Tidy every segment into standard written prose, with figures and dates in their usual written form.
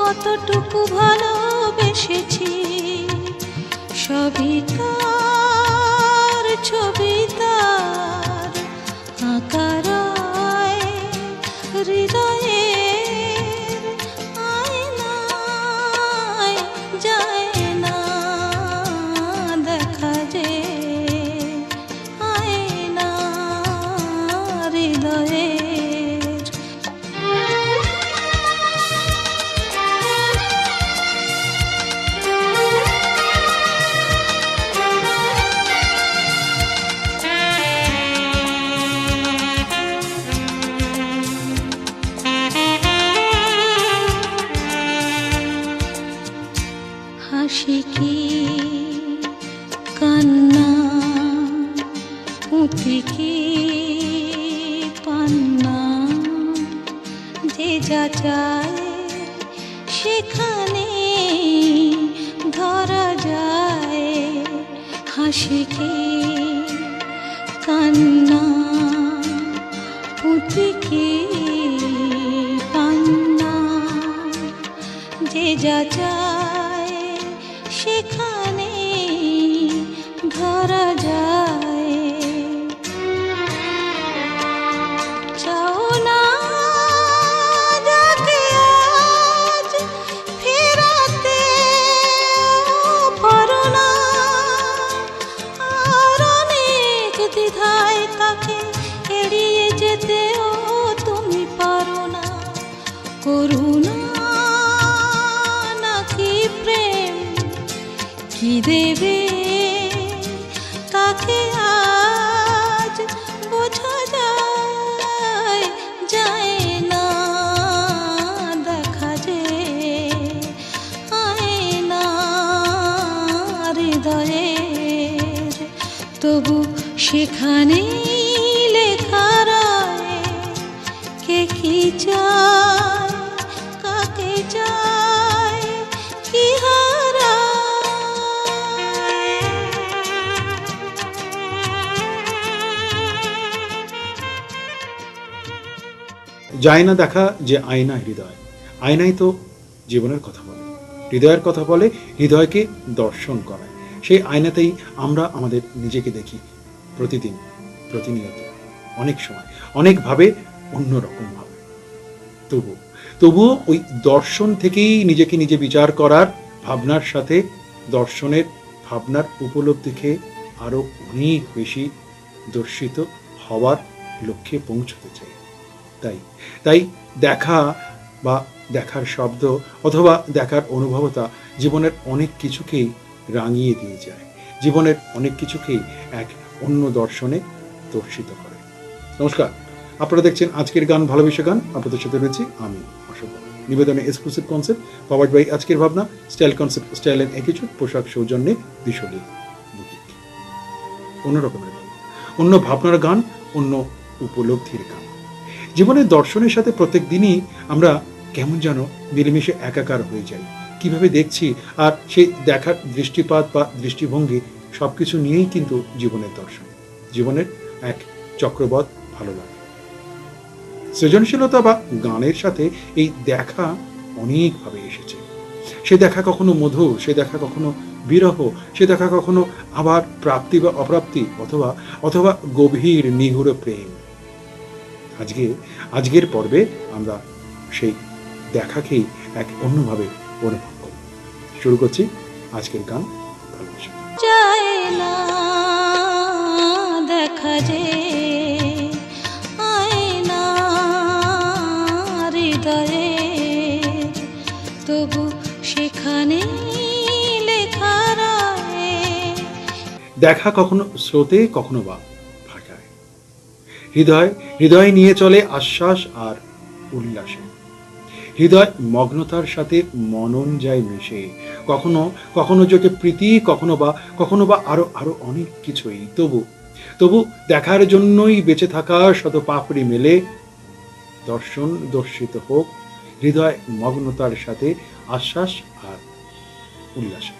কতটুকু ভালোবেসেছি, সবই তার ছবি, তার আকার হৃদয়ের আয়নায় যায় না দেখা যে, আয়না হৃদয়ে। হাসি কি কান্না, পুঁথি কি পান্না, যে যা চায় সেখানে ধরা যায়। হাসি কি কান্না, পুঁথি কি পান্না, যে যা চায় সেখানে ধরা যায়। চাও না যাকে আজ ফেরাতে পারো না, আর অনেক দ্বিধায় তাকে এড়িয়ে যেতেও তুমি পারো না। করুণা নাকি প্রেম কি দেবে তাকে আজ বোঝা যায়, যায় না দেখা যে, আয়না হৃদয়ের। তবু সেখানে লেখা রয় কে কি চায়, কাকে চায়, কি যায় না দেখা যে আয়না হৃদয়। আয়নাই তো জীবনের কথা বলে, হৃদয়ের কথা বলে, হৃদয়কে দর্শন করায়। সেই আয়নাতেই আমরা আমাদের নিজেকে দেখি প্রতিদিন, প্রতিনিয়ত, অনেক সময়, অনেকভাবে, অন্যরকম ভাবে। তবু তবুও ওই দর্শন থেকেই নিজেকে নিজে বিচার করার ভাবনার সাথে দর্শনের ভাবনার উপলব্ধিকে আরো অনেক বেশি দর্শিত হওয়ার লক্ষ্যে পৌঁছতে চাই। তাই তাই দেখা বা দেখার শব্দ অথবা দেখার অনুভবতা জীবনের অনেক কিছুকেই রাঙিয়ে দিয়ে যায়, জীবনের অনেক কিছুকেই এক অন্য দর্শনে দর্শিত করে। নমস্কার, আপনারা দেখছেন আজকের গান, ভালোবেসে গান। আপনাদের সাথে রয়েছি আমি অশোক। নিবেদনে এক্সক্লুসিভ কনসেপ্ট পাওয়ার্ড বাই আজকের ভাবনা, style concept, style and attitude, পোশাক সৌজন্যে দিশলি বুটিক। অন্য রকমের গান, অন্য ভাবনার গান, অন্য উপলব্ধির গান। জীবনের দর্শনের সাথে প্রত্যেক দিনই আমরা কেমন যেন মিলেমিশে একাকার হয়ে যাই। কিভাবে দেখছি আর সেই দেখার দৃষ্টিপাত বা দৃষ্টিভঙ্গি সবকিছু নিয়েই কিন্তু জীবনের দর্শন, জীবনের এক চক্রবৎ ভালো লাগে। সৃজনশীলতা বা গানের সাথে এই দেখা অনেকভাবে এসেছে। সে দেখা কখনো মধুর, সে দেখা কখনো বিরহ, সে দেখা কখনো আবার প্রাপ্তি বা অপ্রাপ্তি, অথবা অথবা গভীর নিগুড় প্রেম। আজকের পর্বে আমরা সেই দেখাকেই এক অন্যভাবে অনুভব করব। শুরু করছি আজকের গান, ভালোবাসা। যায় না দেখা যে আয়না হৃদয়ে, তবু সেখানে লেখা রয়ে। দেখা কখনো স্রোতে, কখনো বা ভাটায়। হৃদয় নিয়ে চলে আশ্বাস আর উল্লাসে। হৃদয় মগ্নতার সাথে মনন যায় মিশে, কখনো কখনো চোখে প্রীতি, কখনো বা আরো আরো অনেক কিছুই। তবু দেখার জন্যই বেঁচে থাকা শত পাপড়ি মেলে। দর্শন দর্শিত হোক হৃদয় মগ্নতার সাথে আশ্বাস আর উল্লাসে।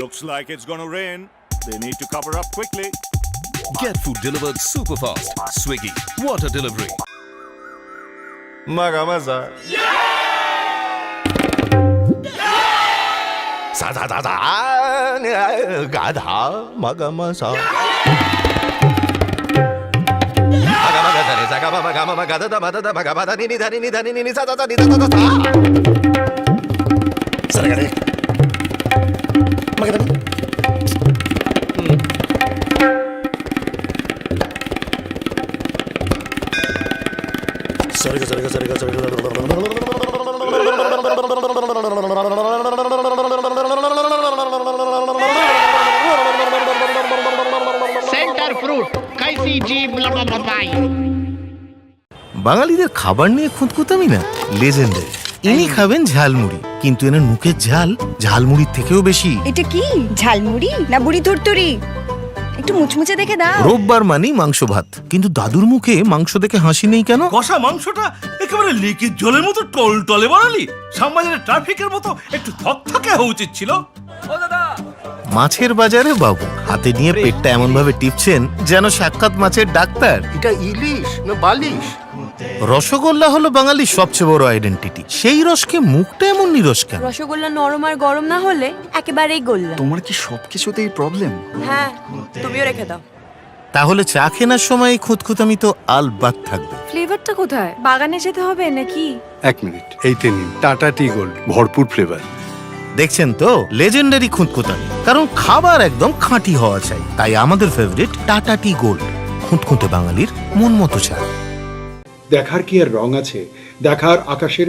Looks like it's gonna rain. They need to cover up quickly. Get food delivered super fast. Swiggy, water delivery. Magamaza. Sa da da da ga da magamaza. Magamaza da sa ga ma ga ma ga da da ma da ma ga da ni ni sa da da ni da da da. Sa ga de. Magada. Centre fruit कैसी जीभ लपलपाई। বাঙালিদের খাবার নিয়ে খুঁতখুঁতামি না legendary. ইনি খাবেন ঝালমুড়ি, কিন্তু এনার মুখের ঝাল ঝালমুড়ির থেকেও বেশি। এটা কি ঝালমুড়ি না বুড়ি তুরতুরি? একটু মুচমুচে দেখে দাও। রোববার মানেই মাংস ভাত, কিন্তু দাদুর মুখে মাংস দেখে হাসি নেই কেন? কষা মাংসটা একেবারে লেকের জলের মতো টলটলে বানালি। শ্যামবাজারের ট্রাফিকের মতো একটু থকথকে হওয়া উচিত ছিল। মাছের বাজারে বাবু হাতে নিয়ে পেটটা এমন ভাবে টিপছেন যেন সাক্ষাৎ মাছের ডাক্তার। এটা ইলিশ না বালিশ? রসগোল্লা হলো বাঙালির সবচেয়ে বড় আইডেন্টিটি। সেই রসকে মুখটা এমন নিরস কেন? রসগোল্লা নরম আর গরম না হলে একেবারেই গোল্লা। তোমার কি সবকিছুতেই প্রবলেম? হ্যাঁ, তুমিও রেখে দাও। তাহলে চা কেনার সময় খুঁতখুঁতামি তো আলবাত থাকবে। ফ্লেভারটা কোথায়? বাগানে যেতে হবে নাকি? এক মিনিট, এইতে নিন টাটা টি গোল্ড, ভরপুর ফ্লেভার। দেখছেন তো, লেজেন্ডারি খুঁতখুঁতামি, কারণ খাবার একদম খাঁটি হওয়া চাই। তাই আমাদের ফেভারিট টাটা টি গোল্ড, খুঁতখুঁতে বাঙালির মন মতো চা। দেখার কি আর রং আছে? দেখার আকাশের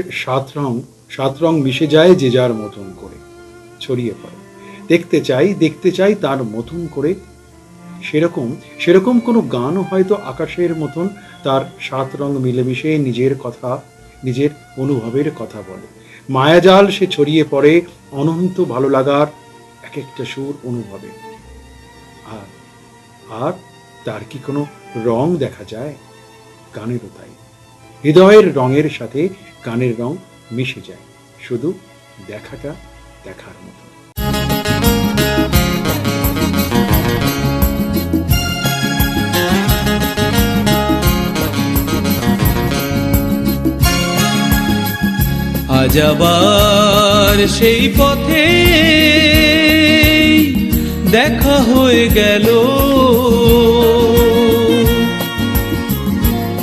সাত রং মিশে যায় যে যার মতন করে ছড়িয়ে পড়ে। দেখতে চাই তার মতন করে। সেরকম কোনো গানও হয়তো আকাশের মতন তার 7 রং মিলেমিশে নিজের অনুভবের কথা বলে। মায়াজাল সে ছড়িয়ে পড়ে অনন্ত ভালো লাগার এক একটা সুর অনুভবে। আর তার কি কোনো রং দেখা যায়? গানেরও তাই। হৃদয়ের রঙের সাথে গানের রং মিশে যায়, শুধু দেখাটা দেখার মতো। আজ আবার সেই পথে দেখা হয়ে গেল,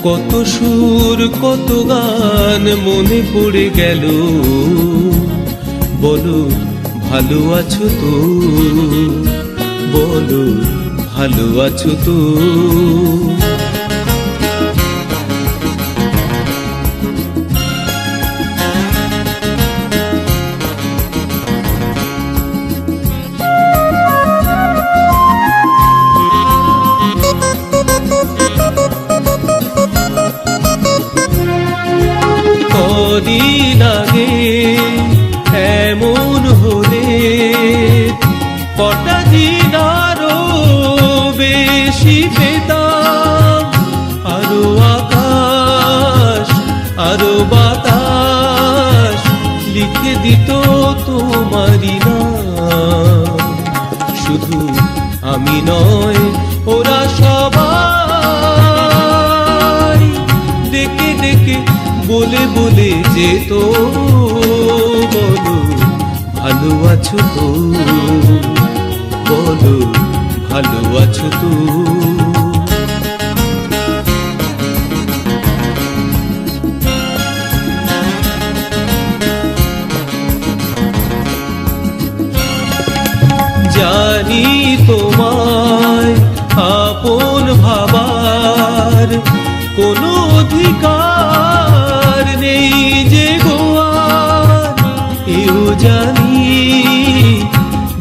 কত সুর কত গান মনে পড়ে গেল। বলো ভালো আছো তো, বলো ভালো আছো তো। কদিন আগে এমন হলে কটা দিন আরো বেশি পেতাম। আরো আকাশ আরো বাতাস লিখে দিত তোমারই নাম। শুধু আমি নয়, ওরা সবাই ডেকে ডেকে বলে বলে যেত, বলো ভালো আছো তো, বলো ভালো আছো তো। জানি তোমায় আপন ভাবার কোনো অধিকার নেই যে গোয়ার। এও জানি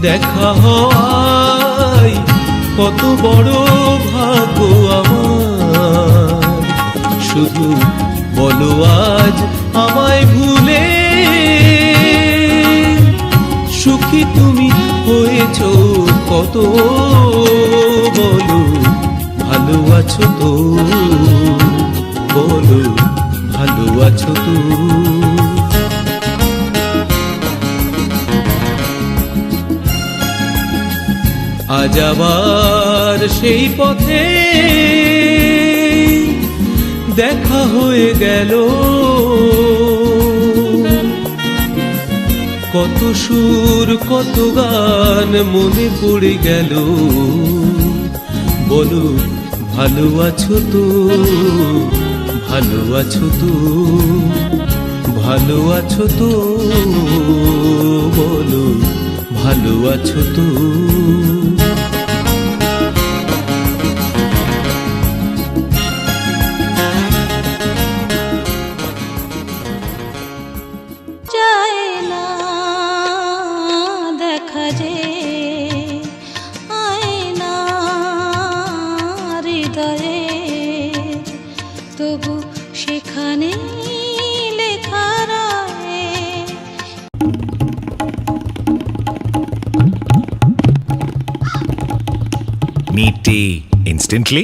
দেখা হয় কত বড় ভাগ্য আমার। শুধু বলো আজ আমায় ভুলে সুখী তুমি হয়েছ কত, বলো ভালো আছো তো, বলো ভালো আছো তো। আজ আবার সেই পথে দেখা হয়ে গেল। কত সুর কত গান মনে পড়ে গেল। বলো ভালো আছো তো, ভালো আছো তো, ভালো আছো তো, বলো ভালো আছো তো। যায় না দেখা যে আয়না হৃদয়ে, তবু সেখানে লেখা রয়ে। Need tea instantly?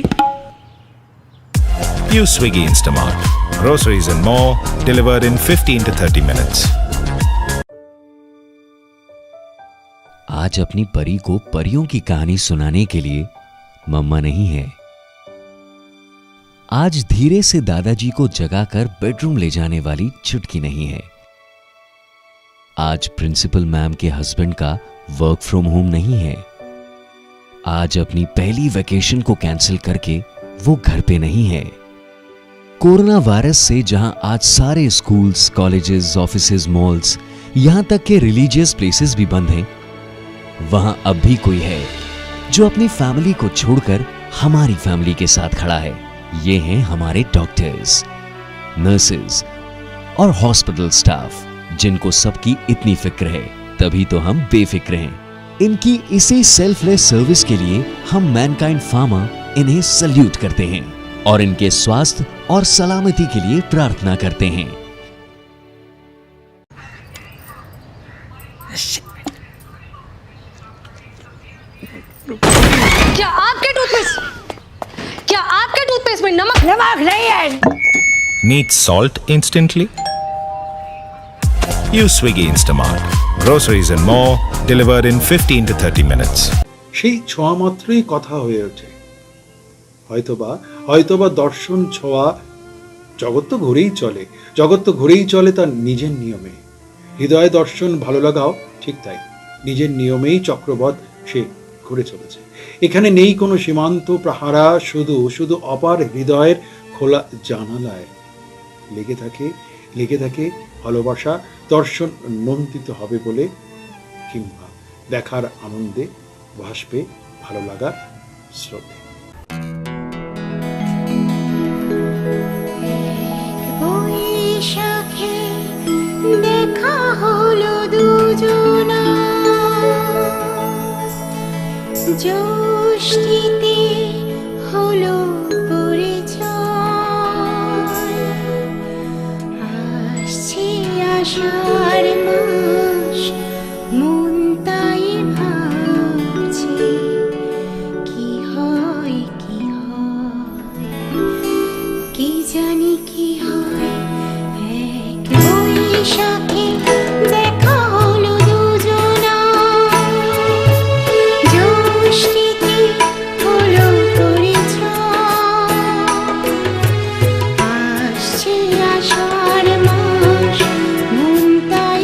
Use Swiggy Instamart. Groceries and more delivered in 15 to 30 minutes. आज अपनी परी को परियों की कहानी सुनाने के लिए मम्मा नहीं है। आज धीरे से दादाजी को जगाकर बेडरूम ले जाने वाली चुटकी नहीं है। आज प्रिंसिपल मैम के हस्बैंड का वर्क फ्रॉम होम नहीं है। आज अपनी पहली वेकेशन को कैंसिल करके वो घर पे नहीं है। कोरोना वायरस से जहां आज सारे स्कूल्स, कॉलेजेस, ऑफिसेज, मॉल्स, यहां तक के रिलीजियस प्लेसेस भी बंद हैं, वहां अब भी कोई है जो अपनी फैमिली को छोड़कर हमारी फैमिली के साथ खड़ा है। ये हैं हमारे डॉक्टर्स, नर्सेज और हॉस्पिटल स्टाफ, जिनको सबकी इतनी फिक्र है, तभी तो हम बेफिक्र हैं। इनकी इसी सेल्फलेस सर्विस के लिए हम मैनकाइंड फार्मा इन्हें सल्यूट करते हैं और इनके स्वास्थ्य और सलामती के लिए प्रार्थना करते हैं। क्या आपके टूथपेस्ट में नमक नहीं है? Need salt instantly? Use Swiggy Instamart. Groceries and more delivered in 15 to 30 minutes. সেই ছোঁয়া মাত্রই কথা হয়ে ওঠে। হয়তোবা দর্শন ছোঁয়া। জগৎ তো ঘুরেই চলে তার নিজের নিয়মে। হৃদয় দর্শন ভালো লাগাও ঠিক তাই, নিজের নিয়মেই চক্রবৎ সে ঘুরে চলেছে। এখানে নেই কোনো সীমান্ত প্রহারা, শুধু অপার হৃদয়ের খোলা জানালায় লেগে থাকে ভালোবাসা। দর্শন নন্দিত হবে বলে, কিংবা দেখার আনন্দে ভাসবে ভালো লাগার স্রোতে। দেখা হলো দুজনা জ্যোষ্ঠীতে হলো পরিচয়, আসছে আষাঢ় মাস, মন তাই ভাবছে কি হয় কি জানি কি হয়। এক বৈশাখে দেখা হলো দুজনা, জ্যোষ্ঠীতে হলো পরিচয়, আসছে আষাঢ় মাস, মন তাই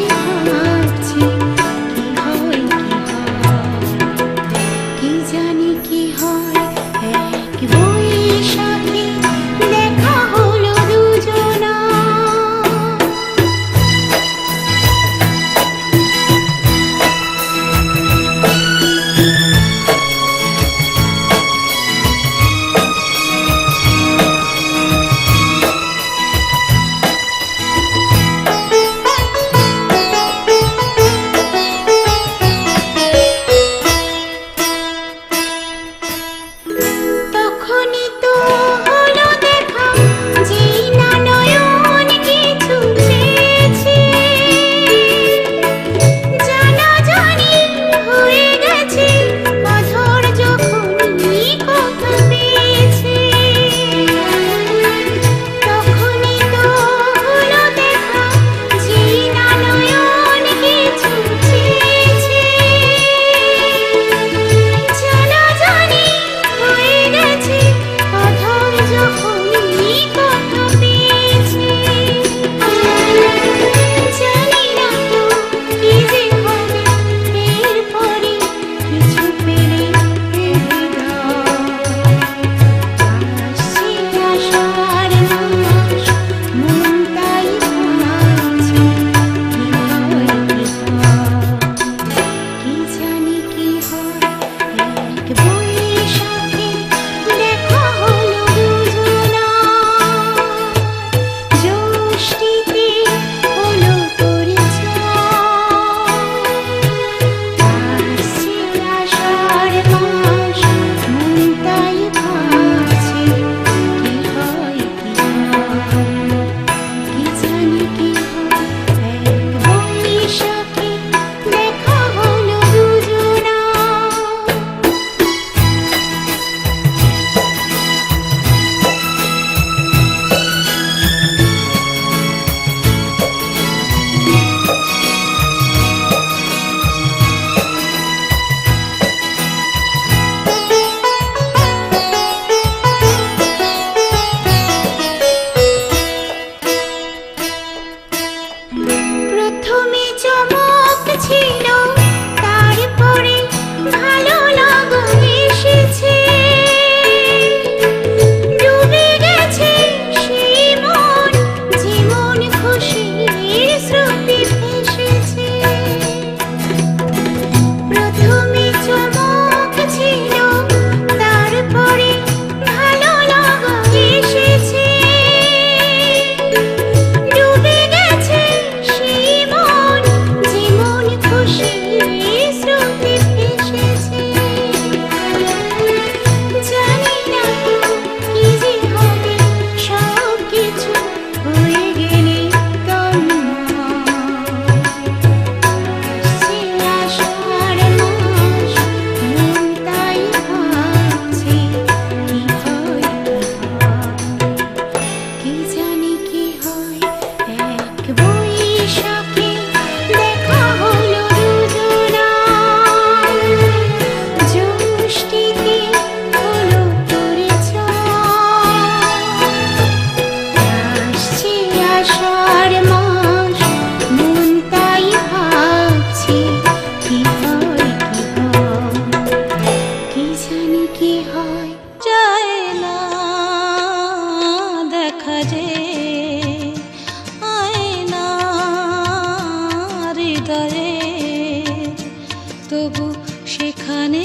সেখানে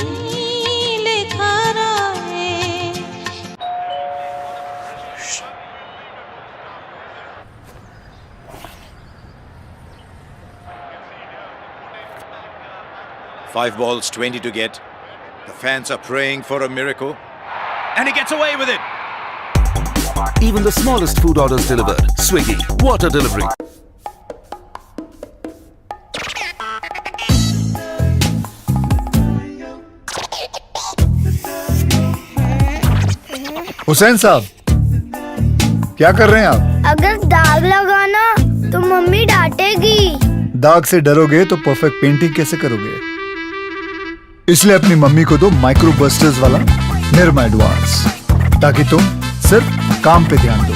লেখা রয়ে 5 balls, 20 to get. The fans are praying for a miracle. And he gets away with it. Even the smallest food orders delivered. Swiggy, water delivery. Hussain साहब, क्या कर रहे हैं आप? अगर दाग लगाना तो मम्मी डांटेगी। दाग से डरोगे तो परफेक्ट पेंटिंग कैसे करोगे? इसलिए अपनी मम्मी को दो माइक्रो बस्टर्स वाला निरमा एडवांस, ताकि तुम सिर्फ काम पे ध्यान दो,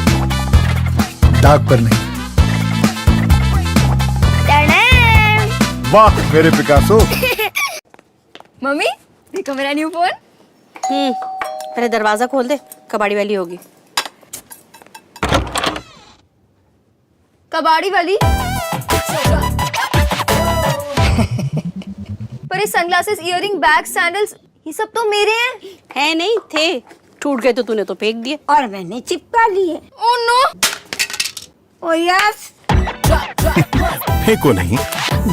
दाग पर नहीं। वाह मेरे पिकासो। मम्मी देखो मेरा न्यू फोन। पहले दरवाजा खोल दे, कबाड़ी वाली होगी। कबाड़ी वाली? पर ये सनग्लासेस, इयररिंग, बैग, सैंडल्स, ये सब तो मेरे हैं। है नहीं थे, टूट गए तो तूने तो फेंक दिए और मैंने चिपका लिए। Oh no. Oh yes. फेंको नहीं,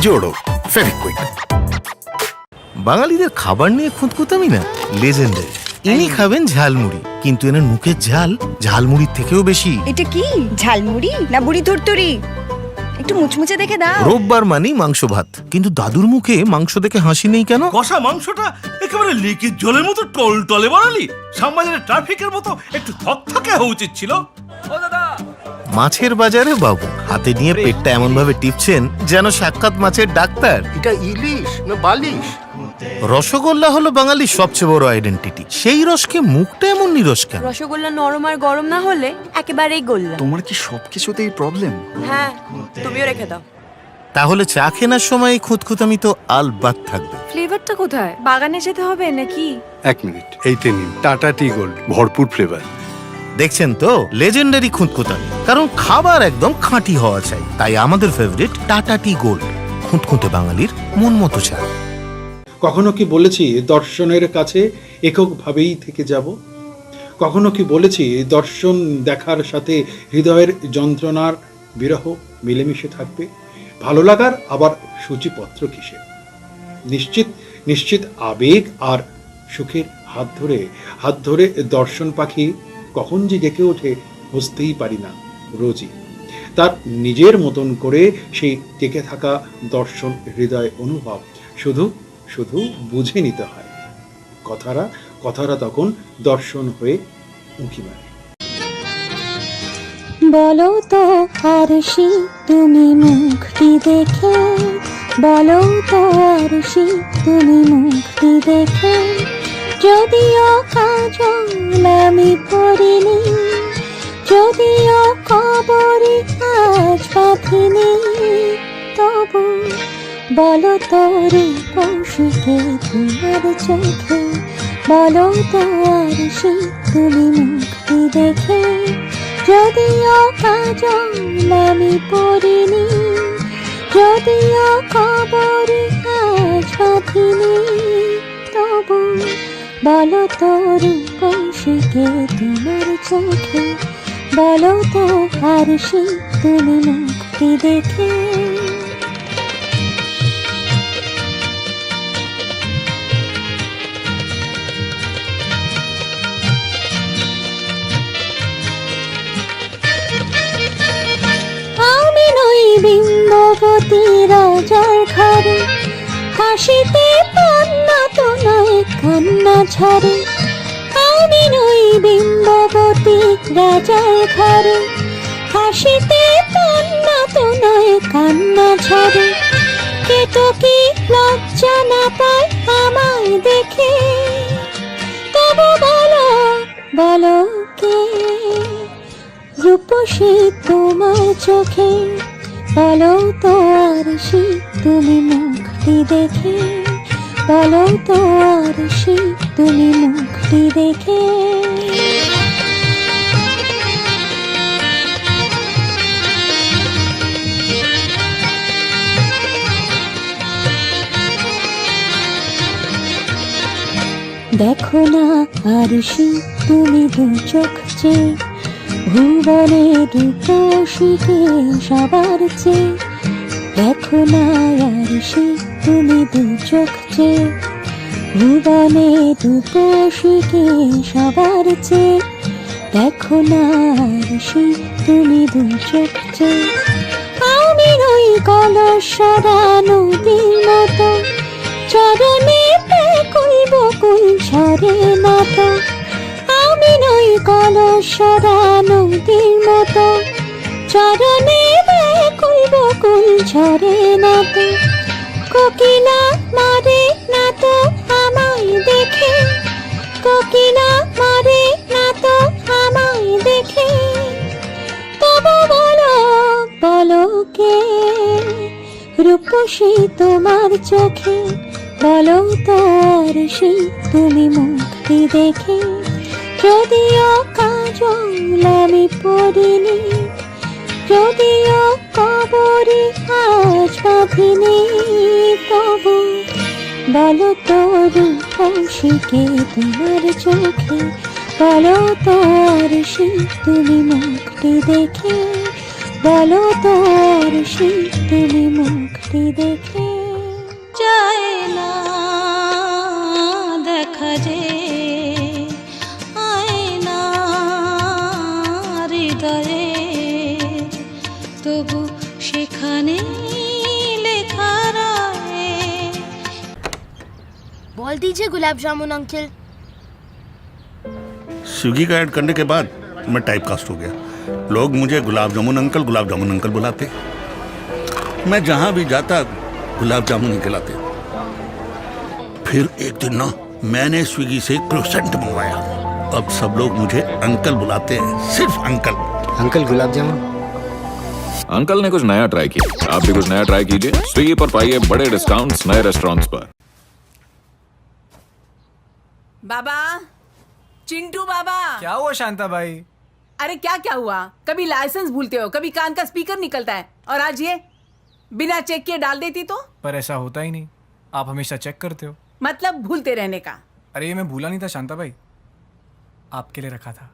जोड़ो फेविक्विक। বাঙালিদের খাবার নিয়ে খুঁতখুঁতামি না লেজেন্ডারি। ইনি খাবেন ঝালমুড়ি, কিন্তু এনার মুখের ঝাল ঝালমুড়ির থেকেও বেশি। এটা কি ঝালমুড়ি না বুড়ি তুরতুরি? একটু মুচমুচে দেখে দাও। রোববার মানেই মাংস ভাত, কিন্তু দাদুর মুখে মাংস দেখে হাসি নেই কেন? কষা মাংসটা একেবারে লেকের জলের মতো টলটলে বানালি। শ্যামবাজারের ট্রাফিকের মতো একটু থকথকে হওয়া উচিত ছিল। মাছের বাজারে বাবু হাতে নিয়ে পেটটা এমন ভাবে টিপছেন যেন সাক্ষাৎ মাছের ডাক্তার। এটা ইলিশ না বালিশ? রসগোল্লা হলো বাঙালির সবচেয়ে বড় আইডেন্টিটি। সেই রসকে মুখটা এমন নিরস কেন? রসগোল্লা নরম আর গরম না হলে একেবারেই গোল্লা। তোমার কি সবকিছুতেই প্রবলেম? হ্যাঁ, তুমিও রেখে দাও। তাহলে চা কেনার সময় এই খুঁতখুঁতামি তো আলবাত থাকবে। ফ্লেভারটা কোথায়? বাগানে যেতে হবে নাকি? 1 মিনিট, এইতে নিন টাটা টি গোল্ড, ভরপুর ফ্লেভার। দেখছেন তো লেজেন্ডারি খুঁতখুঁতামি, কারণ খাবার একদম খাঁটি হওয়া চাই। তাই আমাদের ফেভারিট টাটা টি গোল্ড, খুঁতখুঁতে বাঙালির মন মতো চা। কখনো কি বলেছি দর্শনের কাছে এককভাবেই থেকে যাব? কখনো কি বলেছি দর্শন দেখার সাথে হৃদয়ের যন্ত্রণার বিরহ মিলেমিশে থাকবে? ভালো লাগার আবার সূচিপত্র কিসে? নিশ্চিত নিশ্চিত আবেগ আর সুখের হাত ধরে দর্শন পাখি কখন যে ডেকে ওঠে বুঝতেই পারি না রোজই। তার নিজের মতন করে সেই টেকে থাকা দর্শন হৃদয় অনুভব শুধু শুধু বুঝে নিতে হয়। কথারা তখন দর্শন হয়ে উঁকি মারে। বলো তো আরশি তুমি মুখটি দেখে, বলো তো আরশি তুমি মুখটি দেখে, যদিও কাজল আমি পড়িনি, যদিও কবরে আজ বাঁধিনি, তবু বলো তো রূপসীকে তোমার চোখে, বলো তো আরশি তুমি মুখটি দেখে, যদিও কাজল আমি পড়িনি, যদিও কবরে আজ বাঁধিনি, তবু বলো তো রূপসীকে তোমার চোখে, বলো তো আরশি তুমি মুখটি দেখে। আমি নই বিম্ববতী রাজার ঘরে, হাসিতে পান্না তো নয় কান্না ঝরে। আমি নই বিম্ববতী রাজার ঘরে, হাসিতে পান্না তো নয় কান্না ঝরে। কে তো কি লজ্জা না পায় আমায় দেখে, তবু বলো বলো কে রূপসী তোমার চোখে, বলো তো আরশি তুমি মুখটি দেখে, বলো তো আরশি তুমি মুখটি দেখে। দেখো না আরশি তুমি দু চোখ চেয়ে, ভুবনে রূপসীকে সবার চেয়ে। দেখো না আরশি তুমি দু চোখ চেয়ে, ভুবনে রূপসীকে সবার চেয়ে। দেখো না আরশি তুমি দু চোখ চেয়ে। আমি নই কলসরা নদীর মতো, চরণে ব্যাকুল বকুল ঝরে না তো। আমি নই কলসরা নদীর মতো, চরণে ব্যাকুল বকুল ঝরে না তো। কোকিলা মারে না তো আমায় দেখে, কোকিলা মারে না তো আমায় দেখে। তবু বলো বলো কে রূপসী তোমার চোখে, বলো তো আরশি তুমি মুক্তি দেখে। যদিও কাজল আমি পড়িনি, যদিও কবরে আজ বাঁধিনি, তবু বলো তো রূপসীকে তোমার চোখে, বলো তো আরশি তুমি মুক্তি দেখে। বলো তো আরশি তুমি মুক্তি দেখে। চায় না দেখা যে আয়না হৃদয়ে, তবু সেখানে লেখা রয়ে। बोल दीजिए गुलाब जामुन अंकल। स्विगी का ऐड करने के बाद मैं टाइप कास्ट हो गया। लोग मुझे गुलाब जामुन अंकल बुलाते। मैं जहां भी जाता गुलाब जामुन ही खिलाते। फिर एक दिन ना मैंने स्विगी से एक क्रोसेंट मंगवाया। अब सब लोग मुझे अंकल बुलाते हैं, सिर्फ uncle. Uncle gulab jamun. Uncle ने कुछ नया ट्राई किया, आप भी कुछ नया ट्राई कीजिए। स्विगी पर पाइए बड़े डिस्काउंट्स नए रेस्टोरेंट्स पर। बाबा, चिंटू बाबा। क्या हुआ शांता भाई? अरे क्या क्या हुआ? कभी लाइसेंस भूलते हो, कभी कान का स्पीकर निकलता है, और आज ये बिना चेक किए डाल देती तो? पर ऐसा होता ही नहीं, आप हमेशा चेक करते हो। मतलब भूलते रहने का। अरे ये मैं भूला नहीं था शांता भाई, आपके लिए रखा था।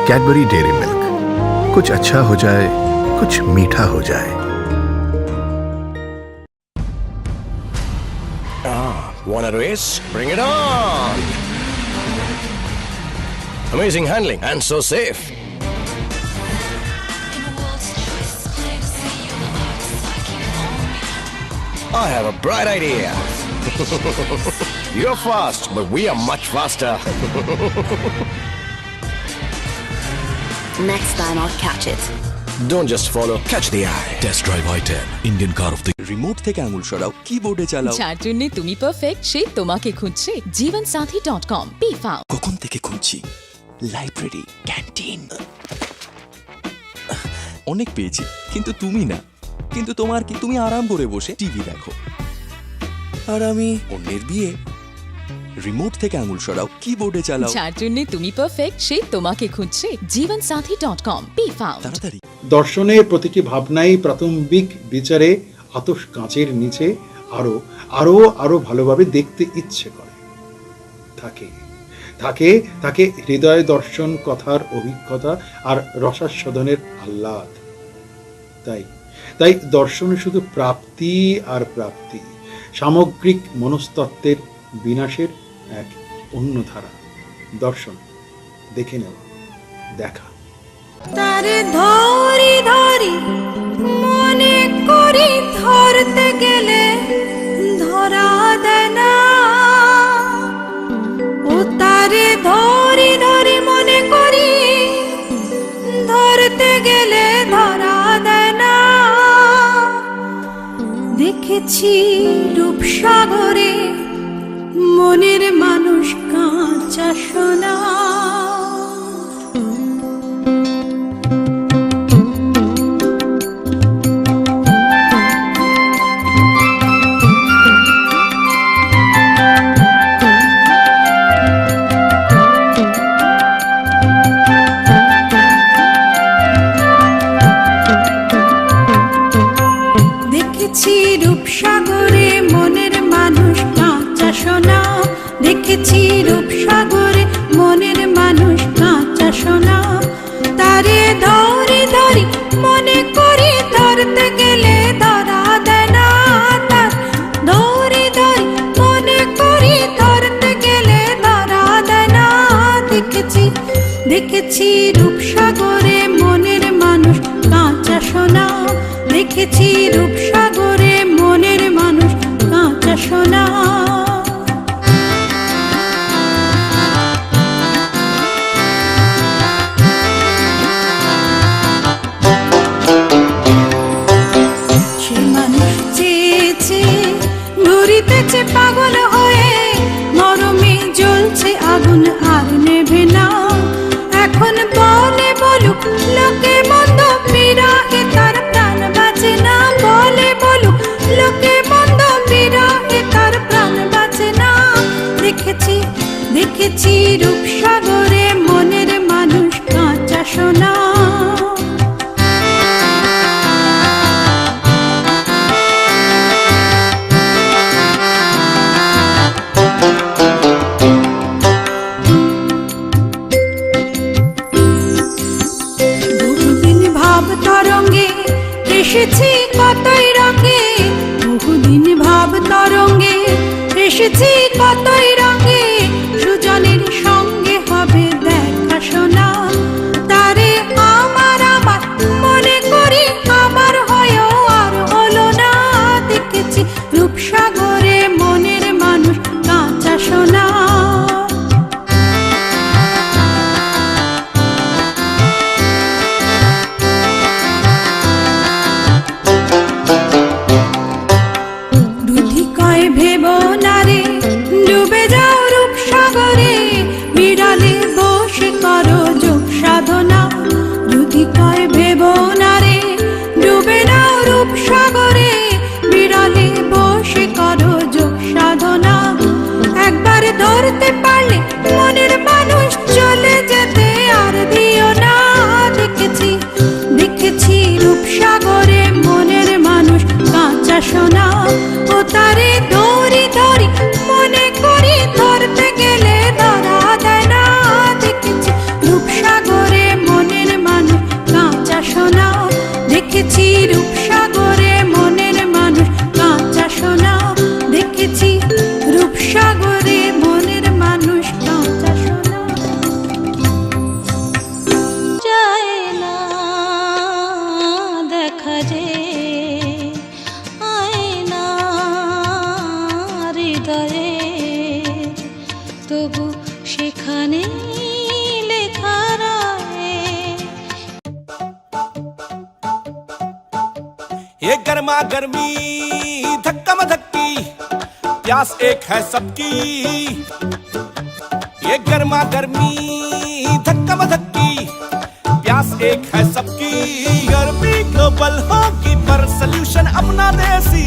कैडबरी डेयरी मिल्क, कुछ अच्छा हो जाए, कुछ मीठा हो जाए। Want a race? Bring it on! Amazing handling and so safe. I have a bright idea. You're fast, but we are much faster. Next time I'll catch it. Don't just follow, catch the eye. Test drive i10, Indian car of the remote থেকে আঙুল সরাও, কিবোর্ডে চালাও। যার জন্য তুমি perfect সে তোমাকে খুঁজছে। জীবনসাথী.com PFound। কখন থেকে খুঁজছি? লাইব্রেরি, ক্যান্টিন, অনেক পেয়েছি, কিন্তু তুমি না। কিন্তু তোমার কি? তুমি আরাম করে বসে টিভি দেখো, আর আমি অন্যের বিয়ে। রিমোট থেকে আঙুল সরাও, কিবোর্ডে চালাও। যার জন্য তুমি পারফেক্ট সে তোমাকে খুঁজছে। জীবনসাথী.com PFound। তাড়াতাড়ি। দর্শনের প্রতিটি ভাবনাই প্রাথমিক বিচারে আতশ কাঁচের নিচে আরো আরো আরো ভালোভাবে দেখতে ইচ্ছে করে। থাকে থাকে থাকে হৃদয় দর্শন, কথার অভিজ্ঞতা আর রসাস্বাদনের আহ্লাদ। তাই তাই দর্শনে শুধু প্রাপ্তি আর প্রাপ্তি, সামগ্রিক মনস্তত্ত্বের বিনাশের এক অন্য ধারা। দর্শন দেখে নেওয়া, দেখা। তারে ধরি ধরি মনে করি, ধরতে গেলে ধরা দেয় না। ও তারে ধরি ধরি মনে করি, ধরতে গেলে ধরা দেয় না। দেখেছি রূপসাগরে মনের মানুষ কাঁচা সোনা। দেখেছি রূপসাগরে মনের মানুষ কাঁচা সোনা, দেখেছি রূপসাগরে মনের মানুষ কাঁচা সোনা। সে মানুষ চেয়েছে ঘুরিতেছে পাগল হয়ে, মরমে জ্বলছে আগুন আর নেভে না। এখন বলে বলুক লোকে মন্দ, বিরহে তার প্রাণ বাঁচে না। বলে বলুক লোকে মন্দ, বিরহে তার প্রাণ বাঁচে না। দেখেছি দেখেছি রূপসাগরে মনের মানুষ কাঁচা সোনা। এসেছি কতই রঙে, বহুদিন ভাব তরঙ্গে এসেছি কতই রঙে। সুজনের সঙ্গে হবে দেখা শোনা, তারে আমার আমার মনে করি আমার হয়েও আর হলো না। দেখেছি রূপসাগরে মনের মানুষ কাঁচা সোনা। ভেবো না রে ডুবে যাও রূপসাগরে, বিড়ালে বসে করো যোগ সাধনা। যদি কয় ভেবো না রে ডুবে যাও রূপসাগরে, বিড়ালে বসে করো যোগ সাধনা। একবার ধরতে পারলে মনের মানুষ চলে যেতে আর দিও না। দেখেছি দেখেছি রূপসাগরে মনের মানুষ কাঁচা সোনা। ও তারে ধরি ধরি মনে করি ধরতে গেলে ধরা দেয় না। দেখেছি রূপসাগরে মনের মানুষ কাঁচা সোনা। দেখেছি রূপসাগরে মনের মানুষ কাঁচা সোনা। দেখেছি রূপসাগরে মনের মানুষ কাঁচা সোনা। যায় না দেখা যে তবু সেখানে লেখা রয়ে। ये गर्मा गर्मी धक्का मधक्की प्यास एक है सबकी। ये गर्मा गर्मी धक्का मधक्की प्यास एक है सबकी। गर्मी ग्लोबल होगी पर सल्यूशन अपना देसी।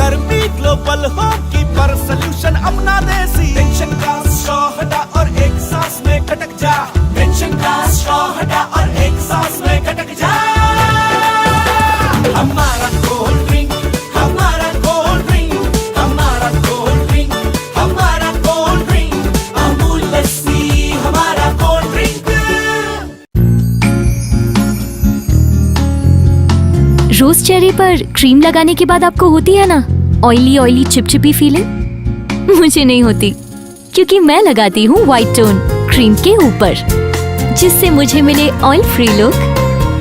गर्मी ग्लोबल होगी पर सल्यूशन अपना देसी। टेंशन का स्ट्रॉ हटा और एक सांस में खटक जा। टेंशन का स्ट्रॉ हटा और एक सांस में खटक जा। हमारा कोल्ड ड्रिंक, हमारा कोल्ड ड्रिंक, हमारा कोल्ड ड्रिंक, हमारा कोल्ड ड्रिंक, अमूल लस्सी हमारा कोल्ड ड्रिंक। रोज चेहरे पर क्रीम लगाने के बाद आपको होती है ना ऑयली ऑयली चिपचिपी फीलिंग? मुझे नहीं होती, क्योंकि मैं लगाती हूँ व्हाइट टोन क्रीम के ऊपर, जिससे मुझे मिले oil free look,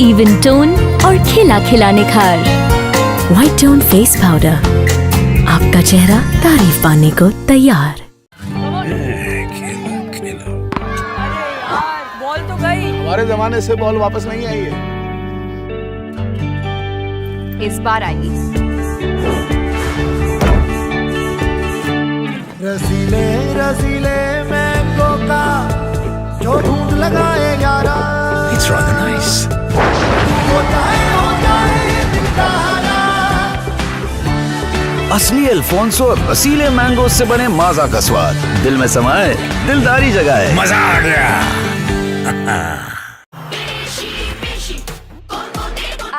even tone और खिला खिला निखार। व्हाइट टोन फेस पाउडर, आपका चेहरा तारीफ पाने को तैयार। बॉल तो गई। हमारे जमाने से बॉल वापस नहीं आई है। इस बार आएगी। रसीले रसीले मैंगो का जो ढूंढ लगाए यारा। It's rather nice. होता है असली अल्फोंसो और रसीले मैंगो से बने माजा का स्वाद दिल में समाए, दिलदारी जगाए। मजा आ गया।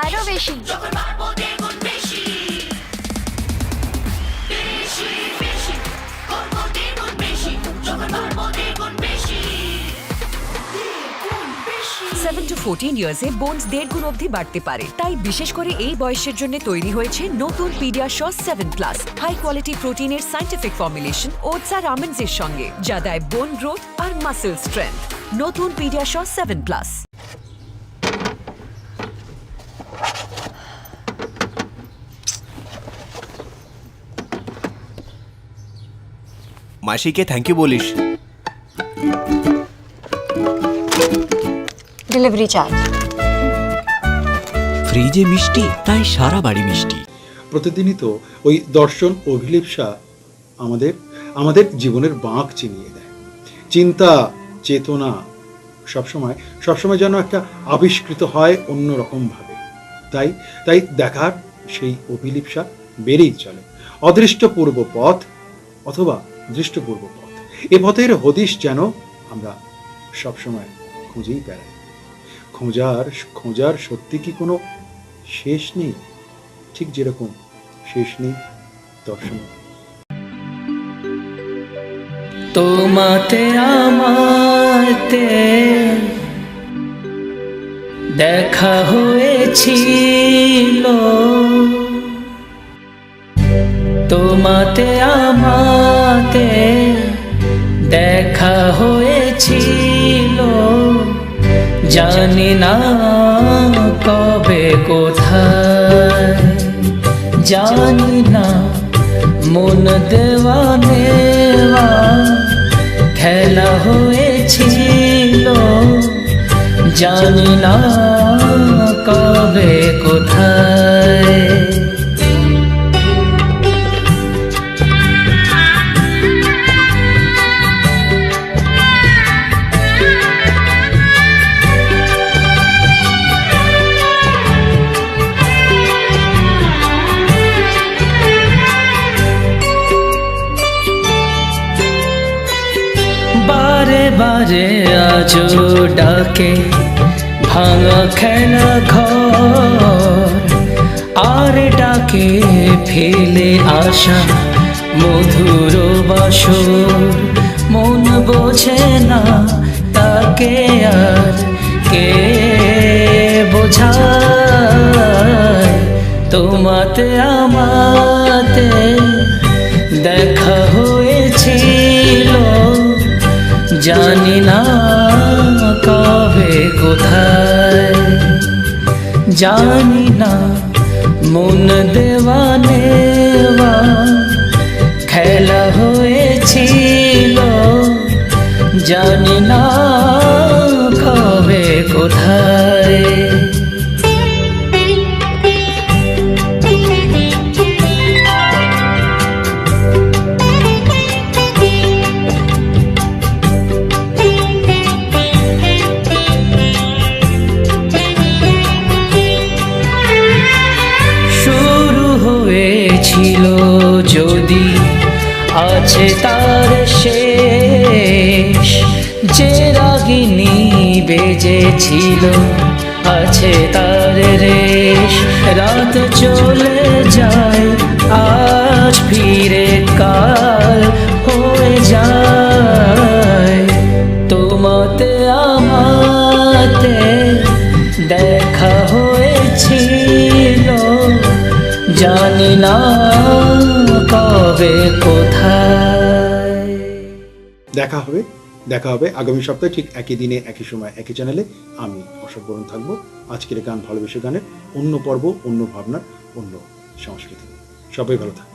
आरोवेशी 7 to 14 ইয়ার্সে বোনস 1.5 গুণ অবধি বাড়তে পারে। তাই বিশেষ করে এই বয়সের জন্য তৈরি হয়েছে নতুন পিডিয়াশিওর 7+, হাই কোয়ালিটি প্রোটিনের সায়েন্টিফিক ফর্মুলেশন ওটস আর আমন্ডস এর সঙ্গে, যা দেয় বোন গ্রোথ আর মাসল স্ট্রেংথ। নতুন পিডিয়াশিওর 7+। মাসিকে থ্যাংক ইউ বলিস। Delivery charge. ফ্রিজে মিষ্টি, তাই সারা বাড়ি মিষ্টি। প্রতিদিনই তো ওই দর্শন অভিলিপ্সা আমাদের জীবনের বাঁক চিনিয়ে দেয়। চিন্তা চেতনা সবসময় যেন একটা আবিষ্কৃত হয় অন্যরকমভাবে। তাই দেখার সেই অভিলিপ্সা বেড়েই চলে। অদৃষ্টপূর্ব পথ অথবা দৃষ্টপূর্ব পথ, এ পথের হদিশ যেন আমরা সবসময় খুঁজেই বেড়াই। খোঁজার সত্যি কি কোনো শেষ নেই? ঠিক যেরকম শেষ নেই দর্শন। তোমাতে আমাতে দেখা হয়েছিল, তোমাতে আমাতে দেখা হয়েছিল, জানি না কবে কোথায়, জানি না মন দেওয়া নেওয়া খেলা হয়েছিল, জানি না কবে কোথায়। বারে আজো ডাকে ভাঙা খেলা ঘর, আর ডাকে ফেলে আসা মধুর বাসর। মন বোঝে না তাকে আর কে বোঝায়, তোমাতে আমাতে দেখা হয়েছিল, জানি না কবে কোথায়, জানি না মন দেওয়া নেওয়া খেলা হয়েছিল, জানি না কবে কোথায়। ছিল যদি আছে তার শেষ, যে রাগিনী বেজেছিল আছে তার রেশ। রাত চলে যায় আজ ফিরে কাল হয়ে যায়, তোমাতে আমাতে দেখা হয়েছিল, জানি না কবে কোথায়। দেখা হবে আগামী সপ্তাহে ঠিক একই দিনে একই সময় একই চ্যানেলে। আমি অশোক বরণ থাকবো। আজকের গান ভালোবেসে গানের অন্য পর্ব, অন্য ভাবনার, অন্য সংস্কৃতি। সবাই ভালো থাকবে।